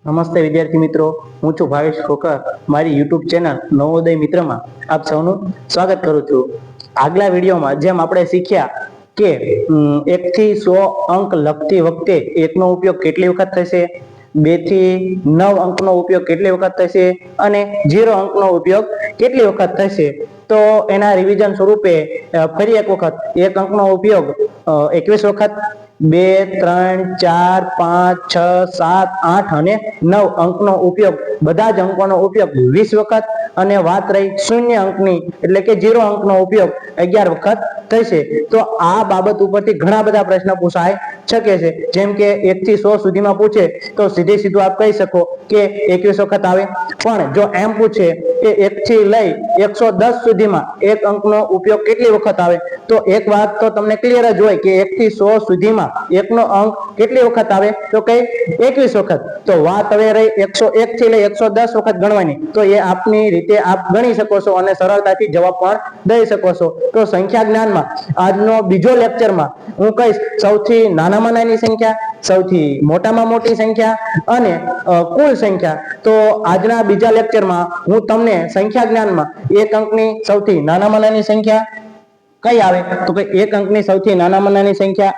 નમસ્તે વિદ્યાર્થી મિત્રો, હું છું ભાવેશ ખોકર. મારી યુટ્યુબ ચેનલ નવોદય મિત્રમાં આપ સૌનું સ્વાગત કરું છું. આગલા વિડીયોમાં જેમ આપણે શીખ્યા કે 1 થી 100 અંક લખતી વખતે 1 નો ઉપયોગ કેટલી વખત થશે, 2 થી 9 અંકનો ઉપયોગ કેટલી વખત થશે અને 0 અંકનો ઉપયોગ કેટલી વખત થશે, તો એના રિવિઝન સ્વરૂપે ફરી એક વખત 1 અંકનો ઉપયોગ 21 વખત, 2, 3, 4, 5, 6, 7, 8 અને 9 અંકનો ઉપયોગ, બધા જ અંકોનો ઉપયોગ 20 વખત અને વાત રહી 0 અંકની એટલે કે 0 અંકનો ઉપયોગ 11 વખત થશે. તો આ બાબત ઉપરથી ઘણા બધા પ્રશ્ન પૂછાઈ શકે છે. જેમ કે 1 થી 100 સુધીમાં પૂછે તો સીધે સીધું આપ કહી શકો કે 21 વખત આવે. પણ જો એમ પૂછે કે 1 થી લઈ 110 સુધીમાં 1 અંકનો ઉપયોગ કેટલી વખત આવે, તો એક વાત તો તમને ક્લિયર જ હોય કે 1 થી 100 સુધીમાં 1 નો અંક કેટલી વખત આવે, તો કઈ 21 વખત. તો વાત હવે રહી 101 થી લઈ 110 વખત ગણવાની, તો એ આપની રીતે આપ ગણી શકો છો અને સરળતાથી જવાબ પણ દઈ શકો છો. તો સંખ્યા જ્ઞાનમાં આજનો બીજો લેક્ચરમાં હું કહીશ સૌથી નાનામાં નાની સંખ્યા, સૌથી મોટામાં મોટી સંખ્યા અને કુલ સંખ્યા. તો આજના બીજા લેક્ચરમાં હું તમને સંખ્યા જ્ઞાનમાં 1 અંકની સૌથી નાનામાં નાની સંખ્યા કઈ આવે, તો કે 1 અંકની સૌથી નાનામાં નાની સંખ્યા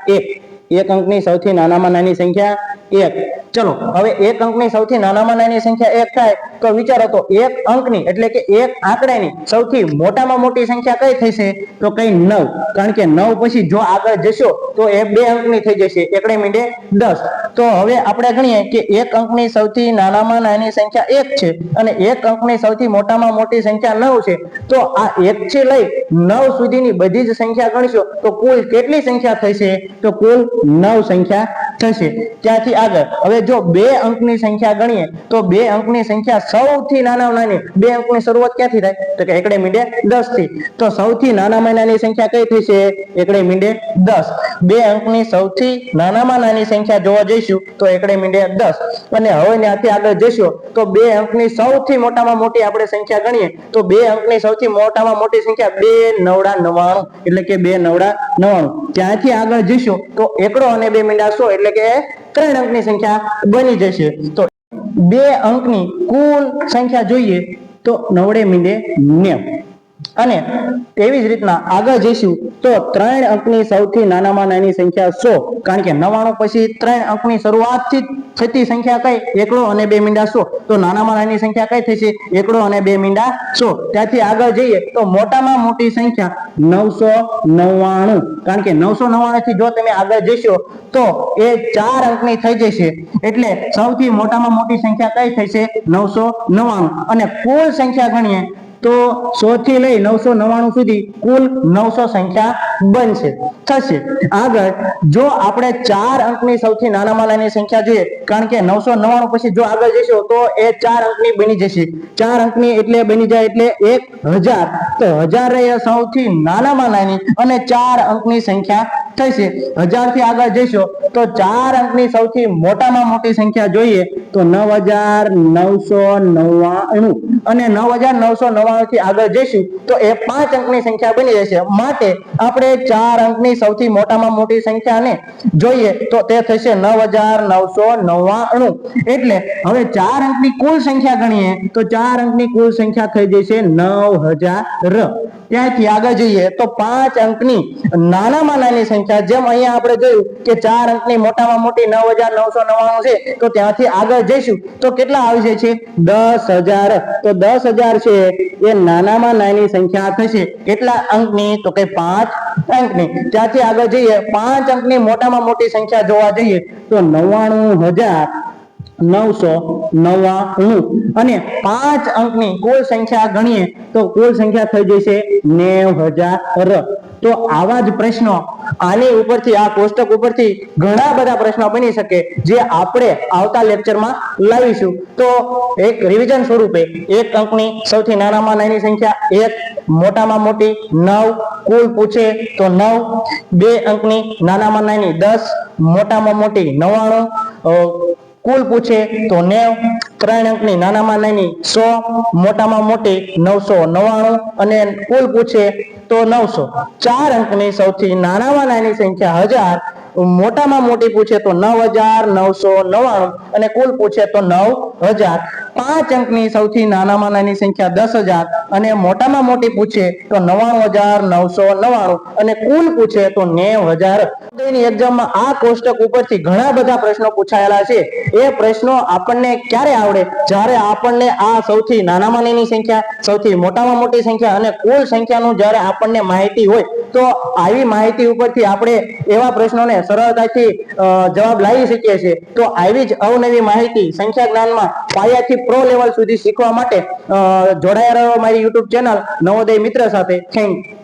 1 અંકની સૌથી નાનામાં નાની સંખ્યા 1. ચલો હવે 1 અંકની સૌથી નાનામાં નાની સંખ્યા 1 થાય તો વિચારો તો 1 અંકની એટલે કે 1 આંકડાની સૌથી મોટામાં મોટી સંખ્યા કઈ થશે, તો કઈ 9. કારણ કે 9 પછી જો આગળ જશો તો એ 2 અંકની થઈ જશે, એકડે મીંડે 10. તો હવે આપણે ગણીએ કે 1 અંકની સૌથી નાનામાં નાની સંખ્યા 1 છે અને 1 અંકની સૌથી મોટામાં મોટી સંખ્યા 9 છે. તો આ 1 થી લઈ 9 સુધીની બધી જ સંખ્યા ગણશો તો કુલ કેટલી સંખ્યા થશે, તો કુલ 9 સંખ્યા થશે. ત્યાંથી આગળ હવે જો 2 અંકની સંખ્યા ગણીએ તો 2 અંકની સંખ્યા સૌથી નાનામાં નાની, 2 અંકની શરૂઆત ક્યાંથી થાય, તો કે એકડે મીંડે 10 થી. તો સૌથી નાનામાં નાની સંખ્યા કઈ થશે, એકડે મીંડે 10. 2 અંકની સૌથી નાનામાં નાની સંખ્યા જોવા જઈશું તો એકડે મીંડે 10. અને હવે ત્યાંથી આગળ જઈશું તો 2 અંકની સૌથી મોટામાં મોટી આપણે સંખ્યા ગણીએ તો 2 અંકની સૌથી મોટામાં મોટી સંખ્યા 2 9 99 એટલે કે 2 9 99. ત્યાંથી આગળ જઈશું તો એકડો અને 2 મીંડા 100 એટલે કે 3 અંકની સંખ્યા બની જશે. તો 2 અંકની કુલ સંખ્યા જોઈએ તો 9 મીંડે 90. અને તેવી જ રીતના આગળ જઈશું તો 3 અંકની સૌથી નાનામાં નાની સંખ્યા 100. કારણ કે 99 પછી 3 અંકની શરૂઆતથી થતી સંખ્યા કઈ, એકડો અને 2 મીંડા 100. તો નાનામાં નાની સંખ્યા કઈ થશે, એકડો અને 2 મીંડા 100. ત્યાંથી આગળ જઈએ તો મોટામાં મોટી સંખ્યા 999. કારણ કે 999 થી જો તમે આગળ જશો તો એ 4 અંકની થઈ જશે. એટલે સૌથી મોટામાં મોટી સંખ્યા કઈ થશે, 999. અને કુલ સંખ્યા ગણીએ તો 100 થી લઈ 999 સુધી કુલ 900 સંખ્યા બનશે થશે. આગળ જો આપણે 4 અંકની સૌથી નાનામાં નાની સંખ્યા જોઈએ, કારણ કે 999 પછી જો આગળ જશો તો એ 4 અંકની બની જશે. 4 અંકની એટલે બની જાય એટલે 1000. તો 1000 એ સૌથી નાનામાં નાની અને 4 અંકની સંખ્યા થશે. 1000 થી આગળ જશો તો 4 અંકની સૌથી મોટામાં મોટી સંખ્યા જોઈએ તો 9999 અને 9999 થી આગળ જઈશું તો એ 5 અંકની સંખ્યા બની જશે. માટે આપણે 4 અંકની સૌથી મોટામાં મોટી સંખ્યાને જોઈએ તો તે થશે 9999. એટલે હવે 4 અંકની કુલ સંખ્યા ગણીએ તો 4 અંકની કુલ સંખ્યા થઈ જશે 9000. ત્યાંથી આગળ જઈએ તો 5 અંકની નાનામાં નાની સંખ્યા, જેમ અહીંયા આપણે જોયું કે 4 અંકની મોટામાં મોટી 9999 છે, તો ત્યાંથી આગળ જઈશું તો કેટલા આવી જાય છે, 10000. તો 10000 છે એ નાનામાં નાની સંખ્યા થશે. કેટલા અંકની, તો કે 5 અંકની. ત્યાંથી આગળ જઈએ 5 અંકની મોટામાં મોટી સંખ્યા જોવા જઈએ તો 99999. અને 5 અંકની કુલ સંખ્યા ગણીએ તો કુલ સંખ્યા થઈ જશે 90000. તો આવા જ પ્રશ્નો આની ઉપરથી, આ કોષ્ટક ઉપરથી ઘણા બધા પ્રશ્નો બની શકે જે આપણે આવતા લેક્ચરમાં લાવીશું. તો એક રિવિઝન સ્વરૂપે 1 અંકની સૌથી નાનામાં નાની સંખ્યા 1, મોટામાં મોટી 9, કુલ પૂછે તો 9. 2 અંકની નાનામાં નાની 10, મોટામાં મોટી 99, કુલ પૂછે તો 90. 3 અંકની નાનામાં નાની 100, મોટામાં મોટી 999 અને કુલ પૂછે તો 900. 4 અંકની સૌથી નાનામાં નાની સંખ્યા 1000 મોટામાં મોટી પૂછે તો 9,999 અને કુલ પૂછે તો 9,000. 5 અંકની સૌથી નાનામાં નાની સંખ્યા 10,000 અને મોટામાં મોટી પૂછે તો 99,999 અને કુલ પૂછે તો 90,000. એક્ઝામમાં આ કોષ્ટક ઉપરથી ઘણા બધા પ્રશ્નો પૂછાયેલા છે. એ પ્રશ્નો આપણને ક્યારે આવડે? જ્યારે આપણને આ સૌથી નાનામાં નાની સંખ્યા, સૌથી મોટામાં મોટી સંખ્યા અને કુલ સંખ્યાનું જ્યારે આપણને માહિતી હોય, તો આવી માહિતી ઉપરથી આપણે એવા પ્રશ્નોને સરળતાથી જવાબ લાવી શકીએ છીએ. તો આવી જ અવનવી માહિતી સંખ્યા જ્ઞાનમાં પાયાથી પ્રો લેવલ સુધી શીખવા માટે જોડાયા રહો મારી યુટ્યુબ ચેનલ નવોદય મિત્ર સાથે. Thank you.